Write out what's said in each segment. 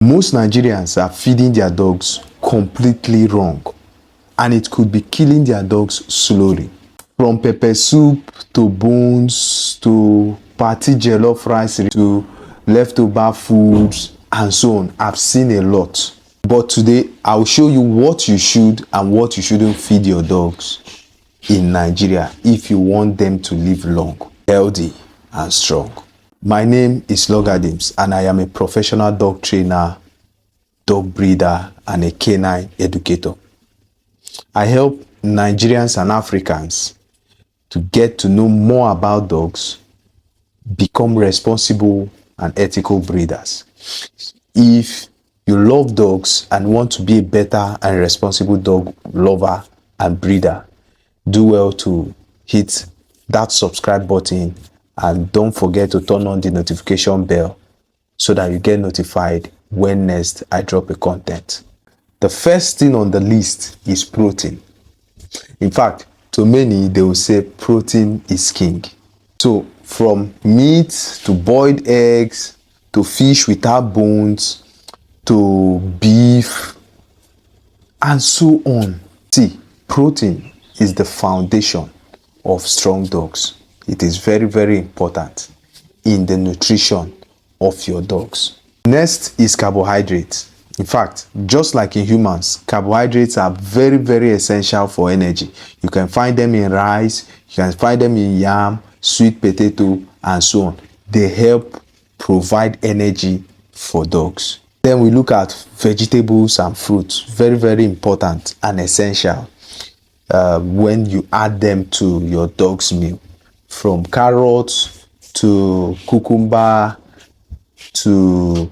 Most Nigerians are feeding their dogs completely wrong, and it could be killing their dogs slowly. From pepper soup to bones to party jollof rice to leftover foods and so on. I've seen a lot. But today I'll show you what you should and what you shouldn't feed your dogs in Nigeria if you want them to live long, healthy and strong. My name is Logadims and I am a professional dog trainer, dog breeder and a canine educator. I help Nigerians and Africans to get to know more about dogs, become responsible and ethical breeders. If you love dogs and want to be a better and responsible dog lover and breeder, do well to hit that subscribe button and don't forget to turn on the notification bell so that you get notified when next I drop a content. The first thing on the list is protein. In fact, to many, they will say protein is king. So from meat to boiled eggs to fish without bones to beef and so on. See, protein is the foundation of strong dogs. It is very, very important in the nutrition of your dogs. Next is carbohydrates. In fact, just like in humans, carbohydrates are very, very essential for energy. You can find them in rice, you can find them in yam, sweet potato, and so on. They help provide energy for dogs. Then we look at vegetables and fruits. Very, very important and essential when you add them to your dog's meal. From carrots to cucumber to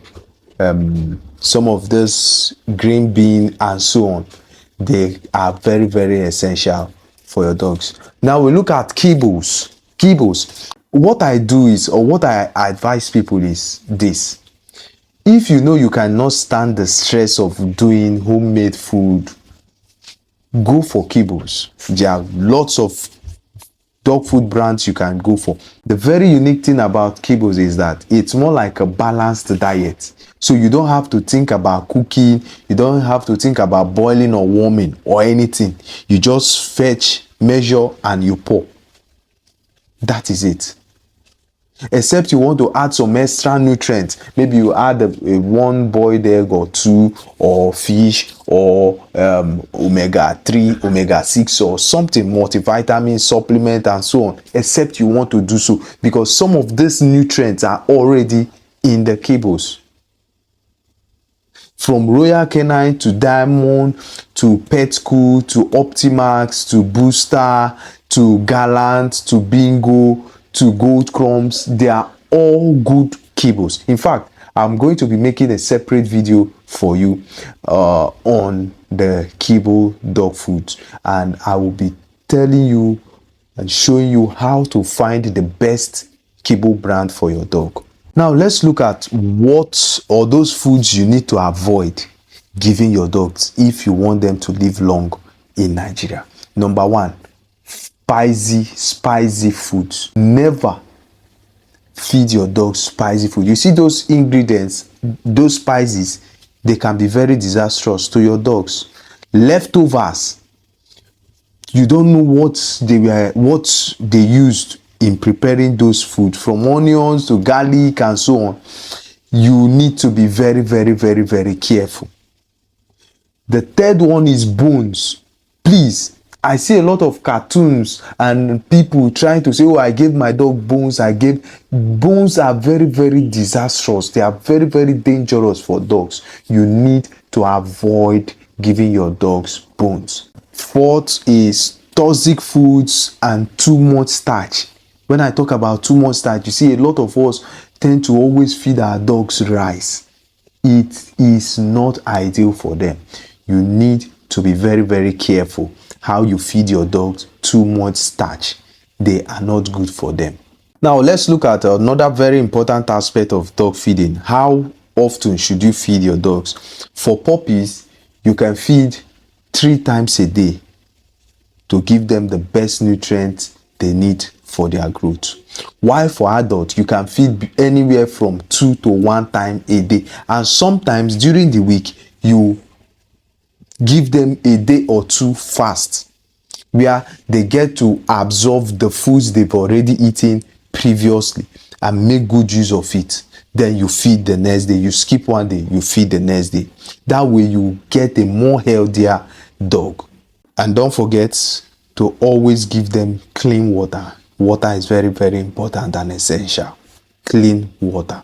some of this green bean and so on. They are very, very essential for your dogs. Now we look at kibbles. Kibbles. What I do is, or what I advise people is this. If you know you cannot stand the stress of doing homemade food, go for kibbles. There are lots of dog food brands you can go for. The very unique thing about kibbles is that it's more like a balanced diet. So you don't have to think about cooking, you don't have to think about boiling or warming or anything. You just fetch, measure, and you pour. That is it. Except you want to add some extra nutrients. Maybe you add a one boiled egg or two, or fish, or omega-3, omega-6 or something, multivitamin supplement and so on. Except you want to do so because some of these nutrients are already in the kibbles. From Royal Canine to Diamond to Pet Cool to Optimax to Booster to Gallant to Bingo to Gold Crumbs, they are all good kibbles. In fact, I'm going to be making a separate video for you on the kibble dog food, and I will be telling you and showing you how to find the best kibble brand for your dog. Now let's look at what or those foods you need to avoid giving your dogs if you want them to live long in Nigeria. Number one, spicy foods. Never feed your dog spicy food. You see those ingredients, those spices, they can be very disastrous to your dogs. Leftovers, you don't know what they used in preparing those food, from onions to garlic and so on. You need to be very, very, very, very careful. The third one is bones. Please, I see a lot of cartoons and people trying to say, oh, I gave my dog bones. Bones are very, very disastrous. They are very, very dangerous for dogs. You need to avoid giving your dogs bones. Fourth is toxic foods and too much starch. When I talk about too much starch, you see a lot of us tend to always feed our dogs rice. It is not ideal for them. You need to be very, very careful how you feed your dogs too much starch. They are not good for them. Now let's look at another very important aspect of dog feeding. How often should you feed your dogs? For puppies, you can feed 3 times a day to give them the best nutrients they need for their growth. While for adults, you can feed anywhere from 2 to 1 time a day, and sometimes during the week you give them a day or two fast, where they get to absorb the foods they've already eaten previously and make good use of it. Then you feed the next day. You skip one day, you feed the next day. That way you get a more healthier dog. And don't forget to always give them clean water. Water is very, very important and essential. Clean water.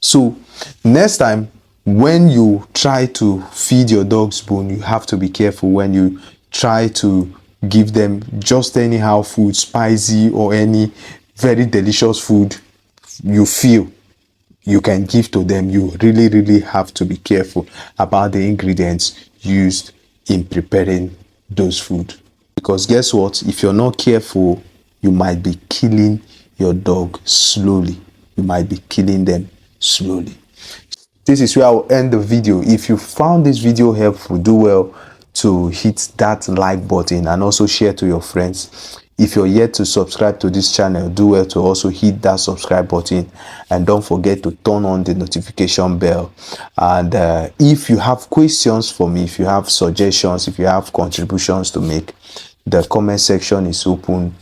So next time when you try to feed your dogs bone, you have to be careful when you try to give them just anyhow food, spicy or any very delicious food you feel you can give to them. You really, really have to be careful about the ingredients used in preparing those food, because guess what, if you're not careful, you might be killing your dog slowly. You might be killing them slowly. This is where I'll end the video. If you found this video helpful, do well to hit that like button and also share to your friends. If you're yet to subscribe to this channel, do well to also hit that subscribe button, and don't forget to turn on the notification bell. And if you have questions for me, if you have suggestions, if you have contributions to make, the comment section is open.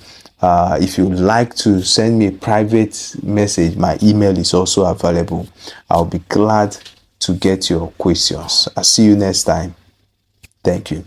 If you'd like to send me a private message, my email is also available. I'll be glad to get your questions. I'll see you next time. Thank you.